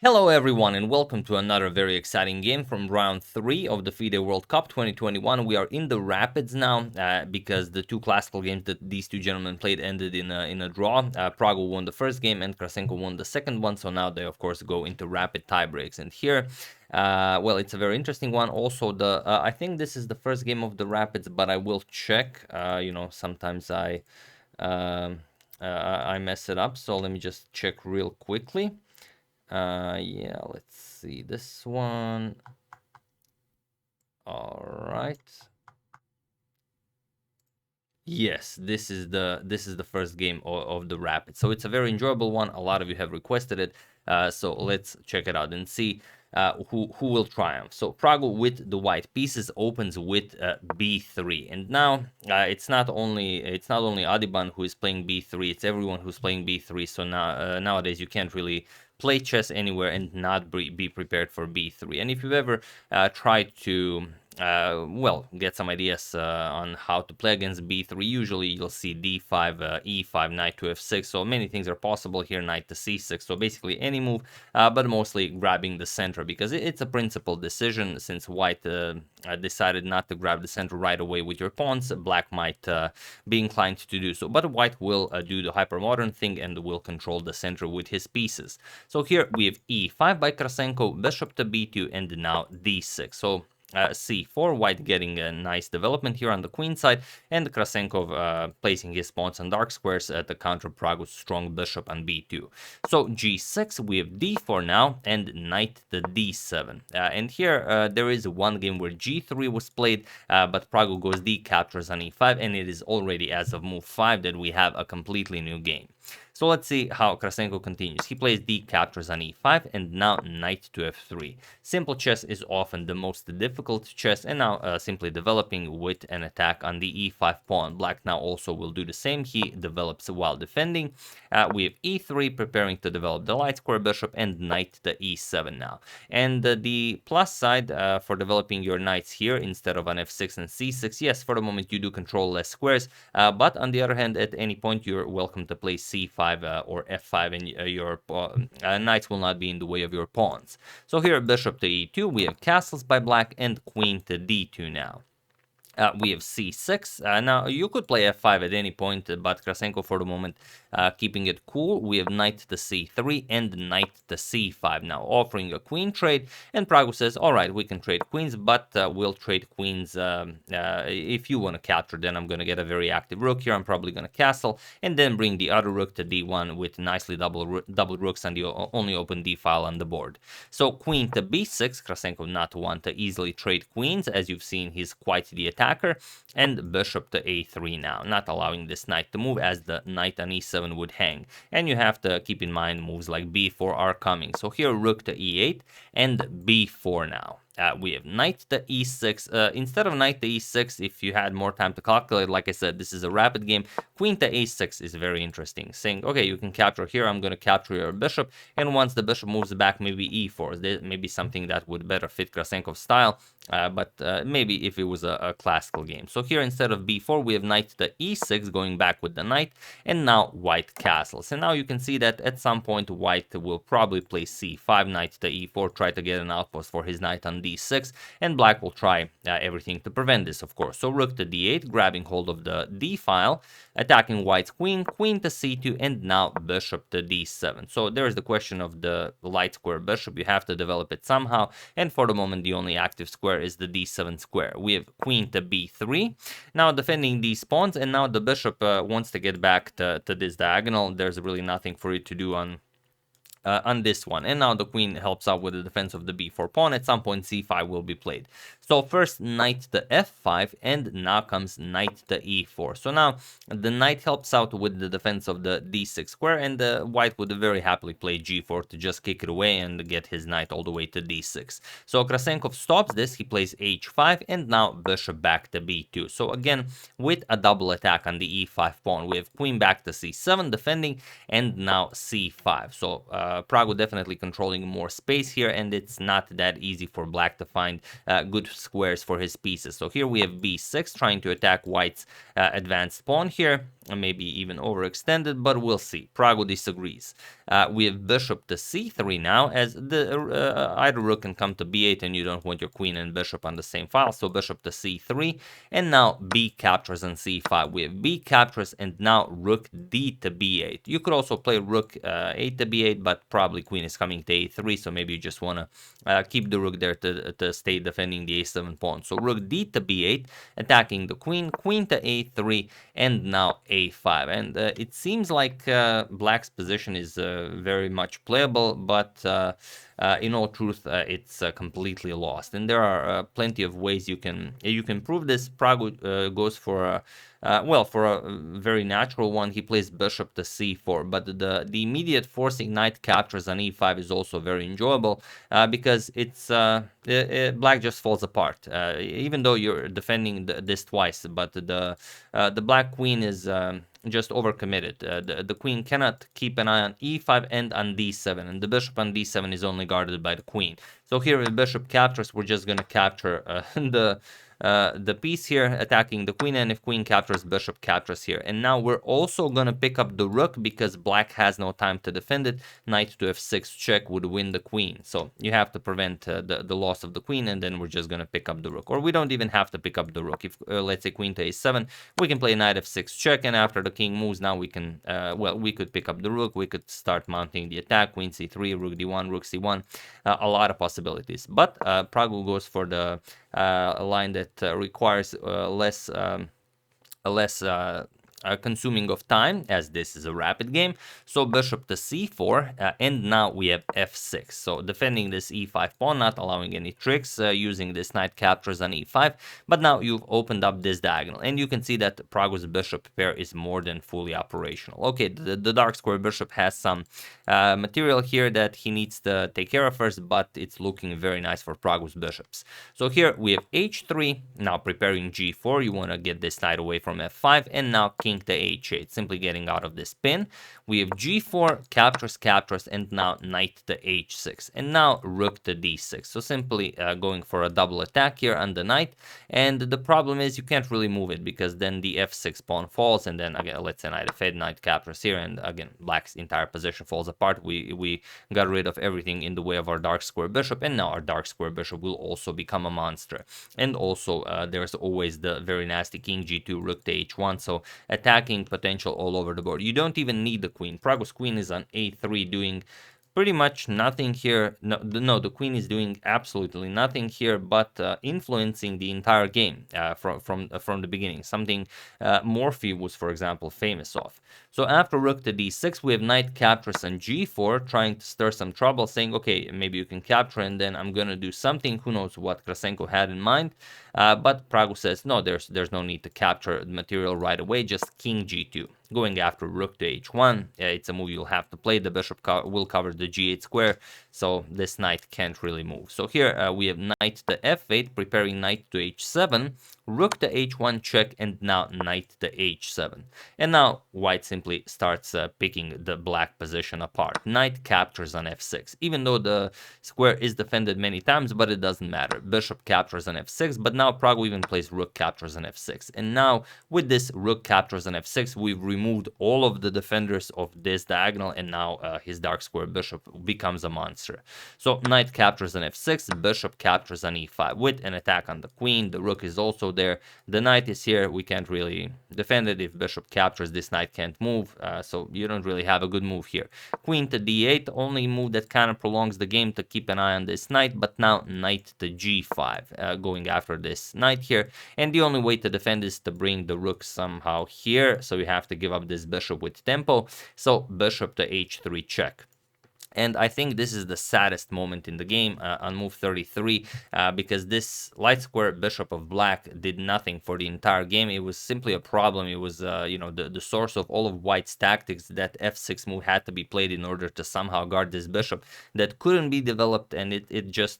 Hello everyone and welcome to another very exciting game from round 3 of the FIDE World Cup 2021. We are in the Rapids now because the two classical games that these two gentlemen played ended in a draw. Praggnanandhaa won the first game and Krasenkow won the second one, so now they of course go into rapid tiebreaks. And here, well, it's a very interesting one. Also, I think this is the first game of the Rapids, but I will check. Sometimes I mess it up, so let me just check real quickly. Yeah, let's see this one. All right. Yes, this is the first game of the Rapid. So it's a very enjoyable one. A lot of you have requested it. So let's check it out and see who will triumph. So Praggnanandhaa with the white pieces opens with b3, and now it's not only Adiban who is playing b3. It's everyone who's playing b3. So now nowadays you can't really play chess anywhere and not be prepared for b3. And if you've ever tried to get some ideas on how to play against b3. Usually you'll see d5, e5, knight to f6, so many things are possible here, knight to c6, so basically any move, but mostly grabbing the center, because it's a principled decision. Since white decided not to grab the center right away with your pawns, black might be inclined to do so, but white will do the hypermodern thing and will control the center with his pieces. So here we have e5 by Krasenkow, bishop to b2, and now d6. So c4, white getting a nice development here on the queen side, and Krasenkow placing his pawns on dark squares to counter Praggnanandhaa's strong bishop on b2. So g6, we have d4 now, and knight to d7. And here there is one game where g3 was played, but Praggnanandhaa goes d, captures on e5, and it is already as of move 5 that we have a completely new game. So let's see how Krasenkow continues. He plays d, captures on e5, and now knight to f3. Simple chess is often the most difficult chess, and now simply developing with an attack on the e5 pawn. Black now also will do the same. He develops while defending. We have e3 preparing to develop the light square bishop, and knight to e7 now. And the plus side for developing your knights here instead of on f6 and c6, yes, for the moment you do control less squares, but on the other hand, at any point you're welcome to play c5 or f5, and your knights will not be in the way of your pawns. So here bishop to e2, we have castles by black, and queen to d2 now. We have c6. Now, you could play f5 at any point, but Krasenkow for the moment keeping it cool. We have knight to c3 and knight to c5 now, offering a queen trade. And Praggnanandhaa says, all right, we can trade queens, but we'll trade queens. If you want to capture, then I'm going to get a very active rook here. I'm probably going to castle and then bring the other rook to d1 with nicely double rooks on the only open d file on the board. So queen to b6, Krasenkow not want to easily trade queens. As you've seen, he's quite the attacker, and bishop to a3 now, not allowing this knight to move, as the knight on e7 would hang. And you have to keep in mind moves like b4 are coming. So here rook to e8 and b4 now. We have knight to e6. Instead of knight to e6, if you had more time to calculate, like I said, this is a rapid game. Queen to a6 is very interesting, saying, okay, you can capture here, I'm going to capture your bishop, and once the bishop moves back, maybe e4. This may be something that would better fit Krasenkow's style, but maybe if it was a classical game. So here, instead of b4, we have knight to e6, going back with the knight, and now white castles. And now you can see that at some point, white will probably play c5, knight to e4, try to get an outpost for his knight on d6, and black will try everything to prevent this, of course. So rook to d8, grabbing hold of the d file, attacking white's queen, queen to c2, and now bishop to d7. So there's the question of the light square bishop. You have to develop it somehow, and for the moment the only active square is the d7 square. We have queen to b3, now defending these pawns, and now the bishop wants to get back to this diagonal. There's really nothing for it to do on this one, and now the queen helps out with the defense of the b4 pawn. At some point c5 will be played. So first knight to f5, and now comes knight to e4. So now the knight helps out with the defense of the d6 square, and the white would very happily play g4 to just kick it away and get his knight all the way to d6. So Krasenkow stops this, he plays h5, and now bishop back to b2. So again, with a double attack on the e5 pawn, we have queen back to c7 defending, and now c5. So Praggnanandhaa definitely controlling more space here, and it's not that easy for black to find good squares for his pieces. So here we have b6 trying to attack white's advanced pawn here, maybe even overextended, but we'll see. Prago disagrees. We have bishop to c3 now, as the either rook can come to b8 and you don't want your queen and bishop on the same file, so bishop to c3, and now b captures on c5. We have b captures and now rook d to b8. You could also play rook 8 to b8, but probably queen is coming to a3, so maybe you just want to keep the rook there to stay defending the a7 pawn. So rook d to b8, attacking the queen, queen to a3, and now a5. And it seems like black's position is very much playable, but in all truth, it's completely lost. And there are plenty of ways you can prove this. Prague goes for for a very natural one. He plays bishop to c4, but the immediate forcing knight captures on e5 is also very enjoyable because it's black just falls apart. Even though you're defending this twice, but the black queen is just overcommitted. The queen cannot keep an eye on e5 and on d7, and the bishop on d7 is only guarded by the queen. So here, if bishop captures, we're just going to capture the piece here, attacking the queen, and if queen captures, bishop captures here. And now we're also going to pick up the rook because black has no time to defend it. Knight to f6 check would win the queen. So you have to prevent the loss of the queen, and then we're just going to pick up the rook. Or we don't even have to pick up the rook. If, let's say, queen to a7, we can play knight f6 check, and after the king moves, now we can, we could pick up the rook. We could start mounting the attack, queen c3, rook d1, rook c1, a lot of possibilities. But Prague goes for the line that requires less consuming of time, as this is a rapid game. So bishop to c4, and now we have f6. So defending this e5 pawn, not allowing any tricks, using this knight captures on e5. But now you've opened up this diagonal, and you can see that Prague's bishop pair is more than fully operational. Okay, the dark square bishop has some material here that he needs to take care of first, but it's looking very nice for Prague's bishops. So here we have h3, now preparing g4. You want to get this knight away from f5, and now king to h8, simply getting out of this pin. We have g4, captures, and now knight to h6, and now rook to d6. So simply going for a double attack here on the knight, and the problem is you can't really move it because then the f6 pawn falls, and then again, let's say knight f8, knight captures here, and again, black's entire position falls apart. We got rid of everything in the way of our dark square bishop, and now our dark square bishop will also become a monster. And also, there's always the very nasty king g2, rook to h1, so attacking potential all over the board. You don't even need the queen. Prague's queen is on a3 doing pretty much nothing here. No, the queen is doing absolutely nothing here, but influencing the entire game from the beginning. Something Morphy was, for example, famous of. So after rook to d6, we have knight captures on g4, trying to stir some trouble, saying, okay, maybe you can capture, and then I'm gonna do something. Who knows what Krasenkow had in mind? But Prague says, no, there's no need to capture the material right away, just king g2. Going after rook to h1, it's a move you'll have to play. The bishop will cover the g8 square, so this knight can't really move. So here we have knight to f8, preparing knight to h7, rook to h1 check, and now knight to h7. And now white simply starts picking the black position apart. Knight captures on f6, even though the square is defended many times, but it doesn't matter. Bishop captures on f6, but now Prague even plays rook captures on f6. And now with this rook captures on f6, we've removed all of the defenders of this diagonal, and now his dark square bishop becomes a monster. So knight captures on f6, bishop captures on e5 with an attack on the queen. The rook is also there. The knight is here. We can't really defend it. If bishop captures, this knight can't move, so you don't really have a good move here. Queen to d8, only move that kind of prolongs the game to keep an eye on this knight, but now knight to g5, going after this knight here, and the only way to defend is to bring the rook somehow here, so you have to give up this bishop with tempo. So bishop to h3 check. And I think this is the saddest moment in the game on move 33, because this light square bishop of black did nothing for the entire game. It was simply a problem. It was, the source of all of white's tactics. That f6 move had to be played in order to somehow guard this bishop that couldn't be developed, and it just,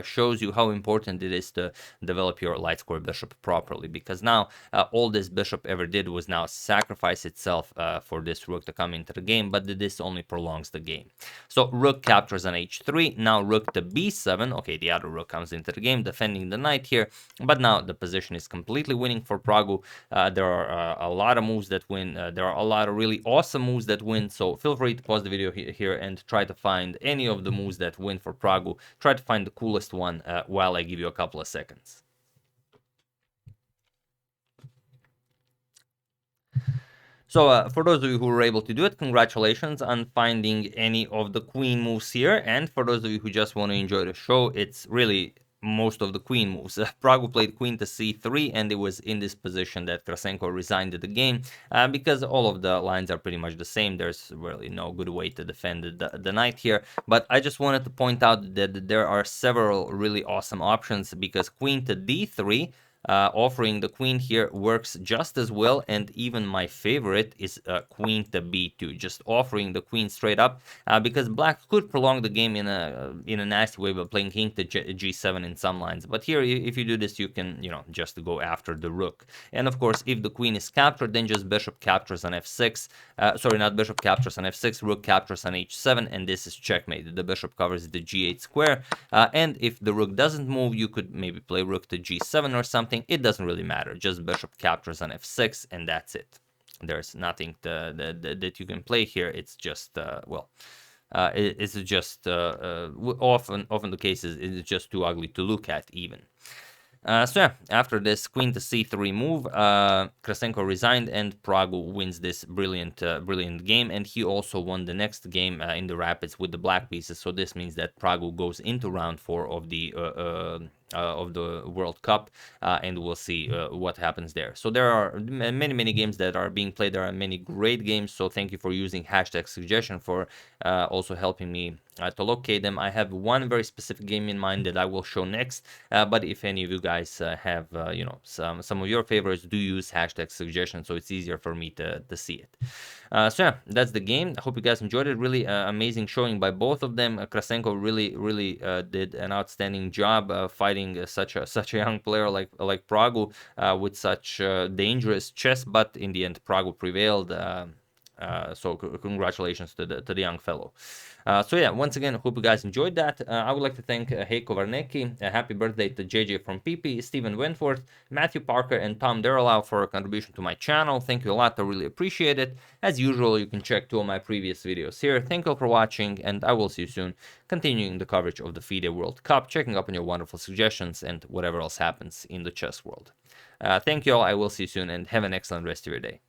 shows you how important it is to develop your light square bishop properly, because now all this bishop ever did was now sacrifice itself for this rook to come into the game, but this only prolongs the game. So rook captures on h3. Now rook to b7. Okay, the other rook comes into the game, defending the knight here. But now the position is completely winning for Praggu. There are a lot of moves that win. There are a lot of really awesome moves that win. So feel free to pause the video here and try to find any of the moves that win for Praggu. Try to find the coolest one while I give you a couple of seconds. So for those of you who were able to do it, congratulations on finding any of the queen moves here. And for those of you who just want to enjoy the show, it's really most of the queen moves. Praggu played queen to c3, and it was in this position that Krasenkow resigned the game because all of the lines are pretty much the same. There's really no good way to defend the knight here. But I just wanted to point out that there are several really awesome options, because queen to d3, offering the queen here works just as well, and even my favorite is queen to b2, just offering the queen straight up, because black could prolong the game in a nasty way by playing king to g7 in some lines. But here, if you do this, you can, you know, just go after the rook. And of course, if the queen is captured, then just bishop captures on f6. Sorry, not bishop captures on f6, rook captures on h7, and this is checkmate. The bishop covers the g8 square, and if the rook doesn't move, you could maybe play rook to g7 or something. It doesn't really matter. Just bishop captures on f6, and that's it. There's nothing that you can play here. It's just it's just often the cases it's just too ugly to look at even. So yeah, after this queen to c3 move, Krasenkow resigned, and Praggu wins this brilliant game, and he also won the next game in the rapids with the black pieces. So this means that Praggu goes into round 4 of the World Cup, and we'll see what happens there. So there are many games that are being played. There are many great games. So thank you for using #suggestion for also helping me to locate them. I have one very specific game in mind that I will show next, but if any of you guys have you know, some of your favorites, do use #suggestion, so it's easier for me to see it. So yeah, that's the game. I hope you guys enjoyed it. Really amazing showing by both of them. Krasenkow really did an outstanding job fighting such a young player like Praggu with such dangerous chess, but in the end Praggu prevailed. So congratulations to the young fellow. So yeah, once again, hope you guys enjoyed that. I would like to thank Heiko Varnecki, happy birthday to JJ from PP, Stephen Wentworth, Matthew Parker, and Tom Derelau for a contribution to my channel. Thank you a lot, I really appreciate it. As usual, you can check 2 of my previous videos here. Thank you all for watching, and I will see you soon, continuing the coverage of the FIDE World Cup, checking up on your wonderful suggestions, and whatever else happens in the chess world. Thank you all, I will see you soon, and have an excellent rest of your day.